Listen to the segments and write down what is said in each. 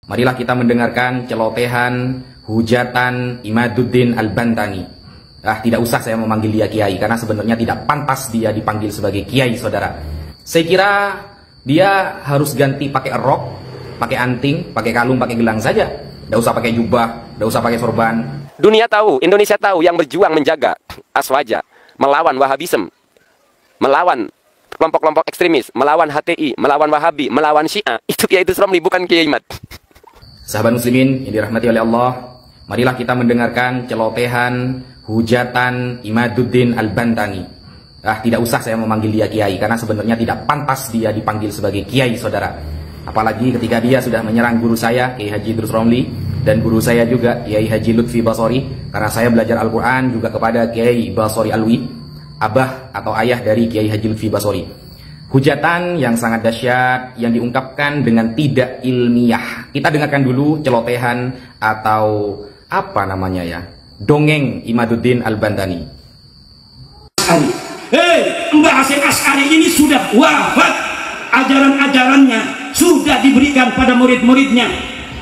Marilah kita mendengarkan celotehan, hujatan Imaduddin Al-Bantani. Tidak usah saya memanggil dia kiai, karena sebenarnya tidak pantas dia dipanggil sebagai kiai, saudara. Saya kira dia harus ganti pakai rok, pakai anting, pakai kalung, pakai gelang saja. Tidak usah pakai jubah, tidak usah pakai sorban. Dunia tahu, Indonesia tahu yang berjuang menjaga Aswaja, melawan Wahabisme, melawan kelompok-kelompok ekstremis, melawan HTI, melawan Wahabi, melawan Syiah. Itu Kiai Idrus Romli, bukan Kiai Mat. Sahabat muslimin yang dirahmati oleh Allah, marilah kita mendengarkan celotehan, hujatan Imaduddin Al-Bantani. Tidak usah saya memanggil dia kiai, karena sebenarnya tidak pantas dia dipanggil sebagai kiai, saudara. Apalagi ketika dia sudah menyerang guru saya, Kiai Haji Idrus Romli, dan guru saya juga, Kiai Haji Lutfi Basori, karena saya belajar Al-Quran juga kepada Kiai Basori Alwi, abah atau ayah dari Kiai Haji Lutfi Basori. Hujatan yang sangat dahsyat yang diungkapkan dengan tidak ilmiah. Kita dengarkan dulu celotehan atau apa namanya ya, dongeng Imaduddin Al-Bantani. Hei, Mbah Hasyim Asy'ari ini sudah wafat. Ajaran-ajarannya sudah diberikan pada murid-muridnya.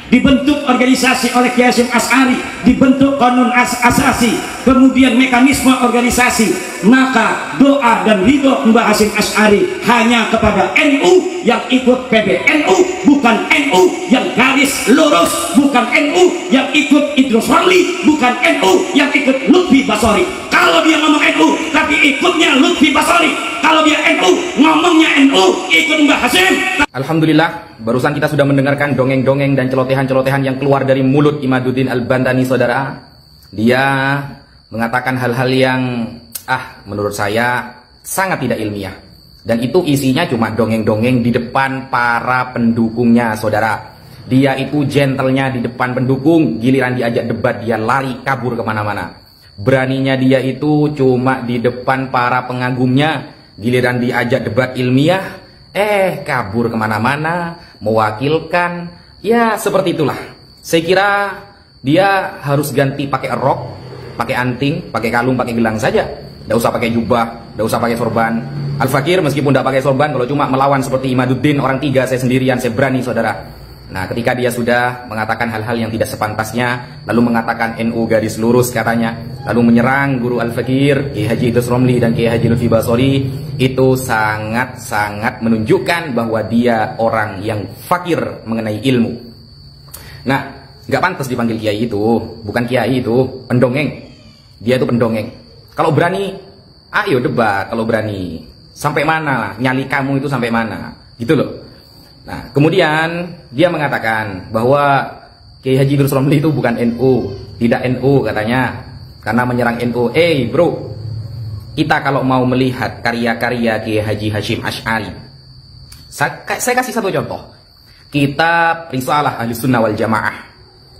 Dibentuk organisasi oleh Kiai Hasyim Asy'ari, dibentuk kanun asasi, kemudian mekanisme organisasi. Maka doa dan ridho Mbah Hasyim Asy'ari hanya kepada NU yang ikut PBNU, bukan NU yang garis lurus, bukan NU yang ikut Idrus Romli, bukan NU yang ikut Lutfi Basori. Kalau dia ngomong NU tapi ikutnya Lutfi Basori, kalau dia NU ngomongnya NU ikut Mbah Hasyim. Alhamdulillah, barusan kita sudah mendengarkan dongeng-dongeng dan celotehan-celotehan yang keluar dari mulut Imaduddin Al-Bantani, saudara. Dia mengatakan hal-hal yang menurut saya sangat tidak ilmiah. Dan itu isinya cuma dongeng-dongeng di depan para pendukungnya, saudara. Dia itu gentlenya di depan pendukung, giliran diajak debat dia lari kabur kemana-mana. Beraninya dia itu cuma di depan para pengagumnya, giliran diajak debat ilmiah, kabur kemana-mana, mewakilkan. Ya seperti itulah. Saya kira dia harus ganti pakai rok, pakai anting, pakai kalung, pakai gelang saja. Tidak usah pakai jubah, tidak usah pakai sorban. Al-Fakir meskipun tidak pakai sorban, kalau cuma melawan seperti Imaduddin, orang tiga, saya sendirian, saya berani, saudara. Nah, ketika dia sudah mengatakan hal-hal yang tidak sepantasnya, lalu mengatakan NU garis lurus katanya, lalu menyerang guru Al-Fakir, Kiai Haji Idrus Romli dan Kiai Haji Lutfi Basori, itu sangat-sangat menunjukkan bahwa dia orang yang fakir mengenai ilmu. Nah, nggak pantas dipanggil kiai itu, bukan kiai itu, pendongeng. Dia itu pendongeng. Kalau berani, ayo debat. Kalau berani, sampai mana nyali kamu itu, sampai mana, gitu loh. Nah, kemudian dia mengatakan bahwa Kiai Haji Idrus Romli itu bukan NU, tidak NU katanya, karena menyerang NU. Bro, kita kalau mau melihat karya-karya Kiai Haji Hasyim Asy'ari, saya kasih satu contoh. Kitab Risalah Ahlus Sunnah wal Jamaah.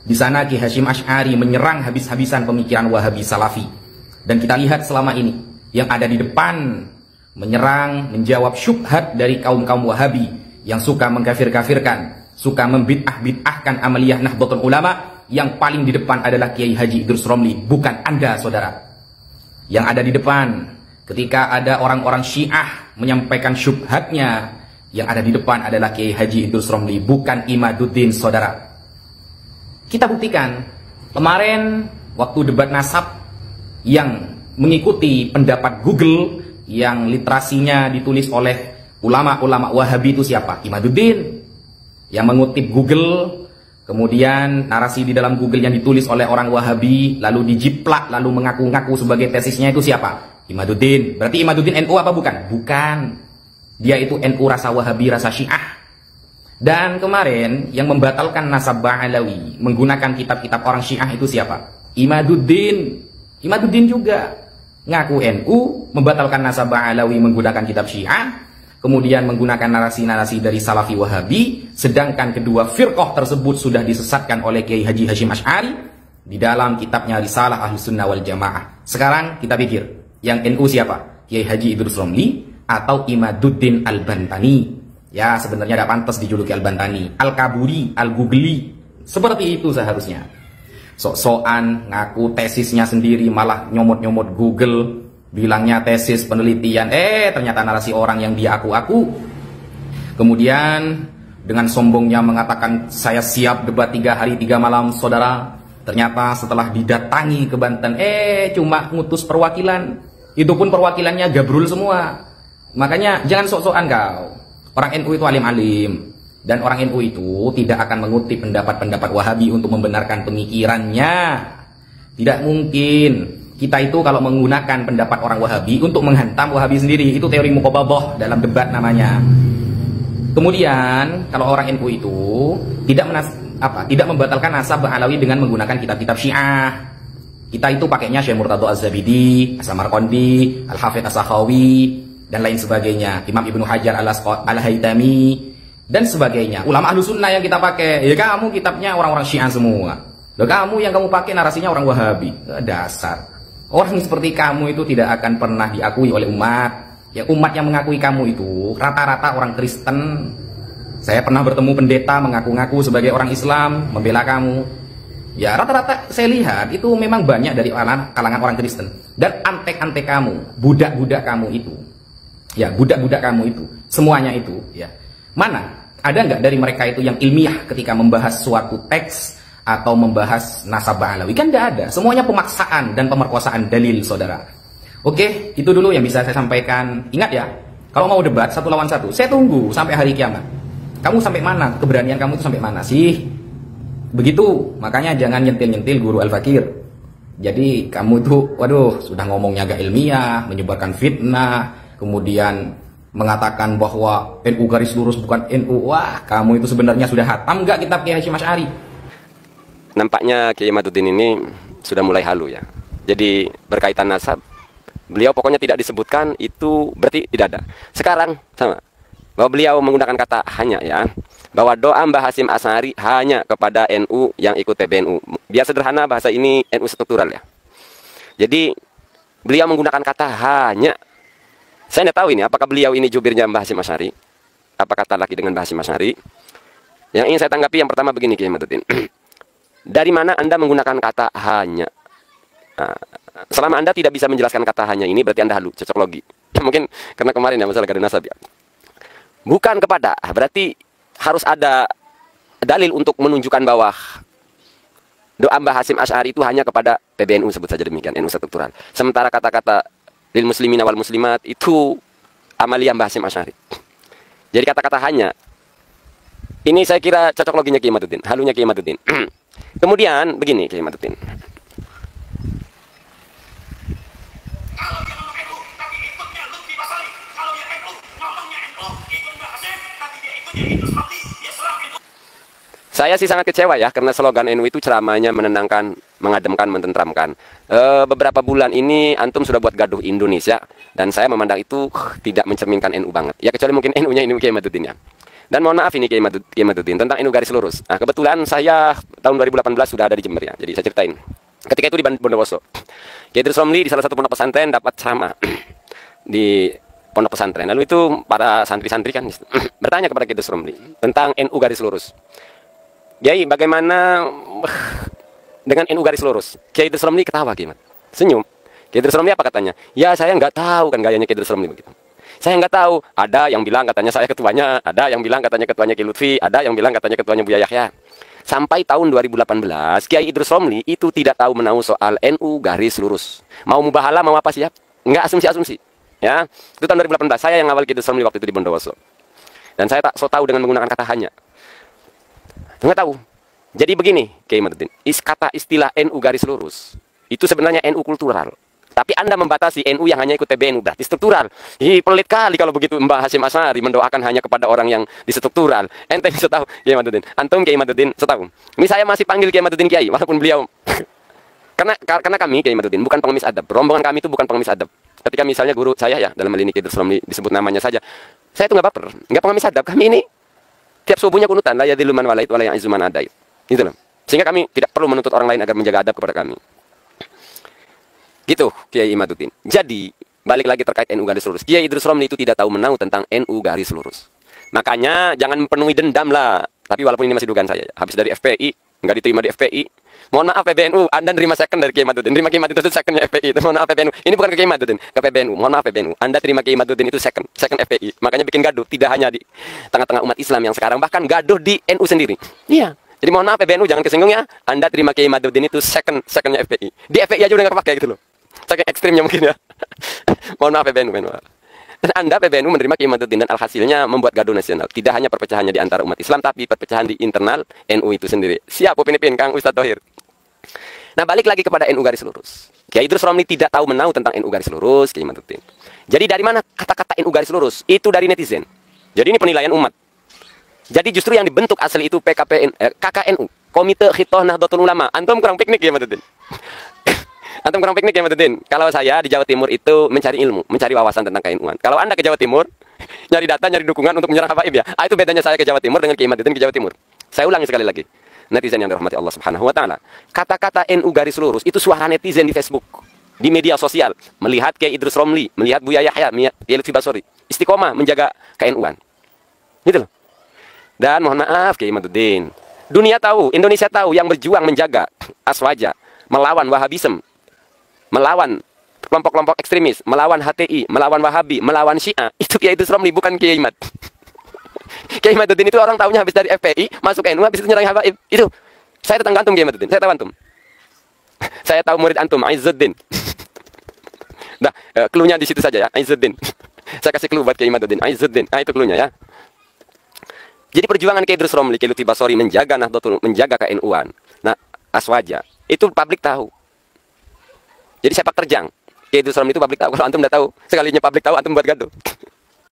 Di sana Kiai Hasyim Asy'ari menyerang habis-habisan pemikiran Wahabi Salafi. Dan kita lihat selama ini yang ada di depan menyerang, menjawab syubhat dari kaum-kaum Wahabi yang suka mengkafir-kafirkan, suka membid'ah-bid'ahkan amaliyah Nahdlatul Ulama. Yang paling di depan adalah Kiai Haji Idrus Romli, bukan Anda, saudara. Yang ada di depan ketika ada orang-orang Syiah menyampaikan syubhatnya, yang ada di depan adalah Kiai Haji Idrus Romli, bukan Imaduddin, saudara. Kita buktikan kemarin waktu debat nasab yang mengikuti pendapat Google yang literasinya ditulis oleh ulama-ulama Wahabi itu siapa? Imaduddin. Yang mengutip Google, kemudian narasi di dalam Google yang ditulis oleh orang Wahabi, lalu dijiplak, lalu mengaku-ngaku sebagai tesisnya itu siapa? Imaduddin. Berarti Imaduddin NU apa bukan? Bukan. Dia itu NU rasa Wahabi, rasa Syiah. Dan kemarin yang membatalkan nasab Ba'alawi menggunakan kitab-kitab orang Syiah itu siapa? Imaduddin. Imaduddin juga ngaku NU, membatalkan nasab Ba'alawi menggunakan kitab Syiah, kemudian menggunakan narasi-narasi dari Salafi Wahabi, sedangkan kedua firqah tersebut sudah disesatkan oleh Kiai Haji Hasyim Asy'ari di dalam kitabnya Risalah Ahlus Sunnah wal Jamaah. Sekarang kita pikir, yang NU siapa? Kiai Haji Idrus Romli atau Imaduddin Al-Bantani? Ya, sebenarnya tidak pantas dijuluki Al-Bantani, Al-Kaburi, Al-Gugli. Seperti itu seharusnya. Sok-sokan ngaku tesisnya sendiri, malah nyomot-nyomot Google, bilangnya tesis penelitian, ternyata narasi orang yang dia aku-aku. Kemudian dengan sombongnya mengatakan saya siap debat 3 hari 3 malam, saudara. Ternyata setelah didatangi ke Banten, cuma ngutus perwakilan. Itu pun perwakilannya gabrul semua. Makanya jangan sok-sokan kau. Orang NU itu alim-alim. Dan orang NU itu tidak akan mengutip pendapat-pendapat Wahabi untuk membenarkan pemikirannya. Tidak mungkin. Kita itu kalau menggunakan pendapat orang Wahabi untuk menghantam Wahabi sendiri, itu teori muqabadah dalam debat namanya. Kemudian kalau orang NU itu tidak membatalkan nasab Alawi dengan menggunakan kitab-kitab Syiah. Kita itu pakainya Syekh Murtadho Az-Zabidi, As-Samarqandi, Al-Hafidz As-Sakhawi, dan lain sebagainya. Imam Ibnu Hajar Al-Haytami dan sebagainya. Ulama ahlu sunnah yang kita pakai. Ya kamu kitabnya orang-orang Syiah semua. Loh, kamu yang kamu pakai narasinya orang Wahabi. Dasar. Orang seperti kamu itu tidak akan pernah diakui oleh umat. Ya, umat yang mengakui kamu itu rata-rata orang Kristen. Saya pernah bertemu pendeta mengaku-ngaku sebagai orang Islam, membela kamu. Ya, rata-rata saya lihat itu memang banyak dari kalangan orang Kristen. Dan antek-antek kamu, budak-budak kamu itu. Ya, budak-budak kamu itu, semuanya itu, ya. Mana? Ada nggak dari mereka itu yang ilmiah ketika membahas suatu teks atau membahas nasab Alawi? Kan nggak ada. Semuanya pemaksaan dan pemerkosaan dalil, saudara. Oke, itu dulu yang bisa saya sampaikan. Ingat ya, kalau mau debat 1 lawan 1, saya tunggu sampai hari kiamat. Kamu sampai mana? Keberanian kamu itu sampai mana sih? Begitu, makanya jangan nyentil-nyentil guru Al-Fakir. Jadi kamu tuh, waduh, sudah ngomongnya agak ilmiah, menyebarkan fitnah, kemudian mengatakan bahwa NU garis lurus bukan NU. Wah, kamu itu sebenarnya sudah hatam nggak kitab Kiai Hasyim Asy'ari? Nampaknya Kiai Imaduddin ini sudah mulai halu ya. Jadi berkaitan nasab, beliau pokoknya tidak disebutkan, itu berarti tidak ada. Sekarang sama, bahwa beliau menggunakan kata hanya ya, bahwa doa Mbah Hasyim Asy'ari hanya kepada NU yang ikut PBNU. Biar sederhana bahasa ini NU struktural ya. Jadi beliau menggunakan kata hanya. Saya tidak tahu ini apakah beliau ini jubirnya Mbah Hasyim Asy'ari, apa kata lagi dengan Mbah Hasyim Asy'ari. Yang ingin saya tanggapi yang pertama begini Kiai Imaduddin. Dari mana Anda menggunakan kata hanya? Nah, selama Anda tidak bisa menjelaskan kata hanya ini, berarti Anda halu, cocok logi. Mungkin karena kemarin ya masalah kada nasab ya. Bukan kepada, berarti harus ada dalil untuk menunjukkan bahwa doa Mbah Hasyim Asy'ari itu hanya kepada PBNU, sebut saja demikian, NU struktural. Sementara kata-kata lil muslimina wal muslimat itu amaliyah Mbah Hasyim Asy'ari. Jadi kata-kata hanya ini saya kira cocok loginya Kiai Imaduddin, halunya Kiai Imaduddin. Kemudian begini Kiai Imaduddin. Saya sih sangat kecewa ya, karena slogan NU itu ceramahnya menenangkan, mengademkan, mententramkan. Beberapa bulan ini antum sudah buat gaduh Indonesia, dan saya memandang itu tidak mencerminkan NU banget. Ya kecuali mungkin NU-nya ini Kiai Imaduddin ya. Dan mohon maaf ini Kiai Imaduddin tentang NU garis lurus. Nah, kebetulan saya tahun 2018 sudah ada di Jember ya. Jadi saya ceritain. Ketika itu di Bondowoso, Kiai Idrus Romli di salah satu pondok pesantren dapat ceramah di pondok pesantren. Lalu itu para santri-santri kan bertanya kepada Kiai Idrus Romli tentang NU garis lurus. Kiai, bagaimana dengan NU garis lurus? Kiai Idrus Romli ketawa, Kiai, senyum. Kiai Idrus Romli apa katanya? Ya saya nggak tahu, kan gayanya Kiai Idrus Romli begitu. Saya nggak tahu. Ada yang bilang katanya saya ketuanya, ada yang bilang katanya ketuanya Kiai Lutfi, ada yang bilang katanya ketuanya Buya Yahya. Sampai tahun 2018, Kiai Idrus Romli itu tidak tahu menahu soal NU garis lurus. Mau mubahala, mau apa siap? Nggak asumsi-asumsi. Ya, itu tahun 2018. Saya yang awal Kiai Idrus Romli waktu itu di Bondowoso. Dan saya tak so tahu dengan menggunakan kata hanya. Nggak tahu. Jadi begini, Kiai Imaduddin, kata istilah NU garis lurus itu sebenarnya NU kultural. Tapi Anda membatasi NU yang hanya ikut PBNU, berarti struktural. Ih, pelit kali kalau begitu Mbah Hasyim Asy'ari mendoakan hanya kepada orang yang di struktural. Ente bisa tahu, Kiai Imaduddin. Antum Kiai Imaduddin, setahu. Ini saya masih panggil Kiai Imaduddin Kiai, walaupun beliau karena kami Kiai Imaduddin bukan pengemis adab. Rombongan kami itu bukan pengemis adab. Ketika misalnya guru saya ya, dalam hal ini Kiai Idrus Romli disebut namanya saja, saya itu nggak baper, nggak pengemis adab. Kami ini tiap subuhnya kunutan, la yadhillu man walait wa la ya'izzu man adait. Gitu loh. Sehingga kami tidak perlu menuntut orang lain agar menjaga adab kepada kami. Gitu, Kiai Imaduddin. Jadi, balik lagi terkait NU garis lurus. Kiai Idrus Romli itu tidak tahu menahu tentang NU garis lurus. Makanya jangan penuhi dendam lah. Tapi walaupun ini masih dugaan saya, habis dari FPI nggak diterima di FPI. Mohon maaf PBNU, Anda nerima second dari Kiai Madudin. Terima Kiai Madudin itu secondnya FPI. Mohon maaf PBNU. Ini bukan ke Kiai Madudin, ke PBNU. Mohon maaf PBNU. Anda terima Kiai Madudin itu second FPI. Makanya bikin gaduh tidak hanya di tengah-tengah umat Islam yang sekarang, bahkan gaduh di NU sendiri. Iya. Jadi mohon maaf PBNU, jangan kesinggung ya. Anda terima Kiai Madudin itu secondnya FPI. Di FPI aja udah nggak kepake gitu loh. Saking ekstrimnya mungkin ya. Mohon maaf PBNU. Dan Anda PBNU menerima Kiai Madudin dan alhasilnya membuat gaduh nasional. Tidak hanya perpecahannya di antara umat Islam, tapi perpecahan di internal NU itu sendiri. Siap Upin Ipin, Kang Ustadz Thohir. Nah, balik lagi kepada NU garis lurus. Kiai Idrus Romli tidak tahu menau tentang NU garis lurus, Kiai Madudin. Jadi dari mana kata-kata NU garis lurus? Itu dari netizen. Jadi ini penilaian umat. Jadi justru yang dibentuk asli itu KKNU, Komite Khitoh Nahdlatul Ulama. Antum kurang piknik ya Madudin. Antum kurang piknik ya Madudin. Kalau saya di Jawa Timur itu mencari ilmu, mencari wawasan tentang KNU-an. Kalau Anda ke Jawa Timur, nyari data, nyari dukungan untuk menyerang habaib ya. Itu bedanya saya ke Jawa Timur dengan Kiai Madudin ke Jawa Timur. Saya ulangi sekali lagi. Netizen yang dirahmati Allah Subhanahu wa taala. Kata-kata NU garis lurus itu suara netizen di Facebook, di media sosial, melihat Kiai Idrus Romli, melihat Buya Yahya, melihat Kiai Lutfi Basori, istiqomah menjaga KNU-an. Gitu loh. Dan mohon maaf Kiai Madudin, dunia tahu, Indonesia tahu yang berjuang menjaga Aswaja, melawan Wahabisme, melawan kelompok-kelompok ekstremis, melawan HTI, melawan Wahabi, melawan Syiah, itu Kiai Idrus Romli, bukan Kiai Mad. Kiai Madudin itu orang tahunya habis dari FPI, masuk NU, habis itu nyerang habaib. Itu saya tetangga antum Kiai Madudin, saya tahu antum. Saya tahu murid antum, Aizuddin. Nah, cluenya di situ saja ya, Aizuddin. Saya kasih clue buat Kiai Madudin, Aizuddin. Itu cluenya ya. Jadi perjuangan Kiai Idrus Romli, Kiai Lutfi Basori menjaga Nahdlatul, menjaga KNU-an. Nah, Aswaja, itu publik tahu. Jadi sepak terjang. Kiai Idrus Romli itu publik tahu. Kalau antum udah tahu, sekalinya publik tahu, antum buat gaduh.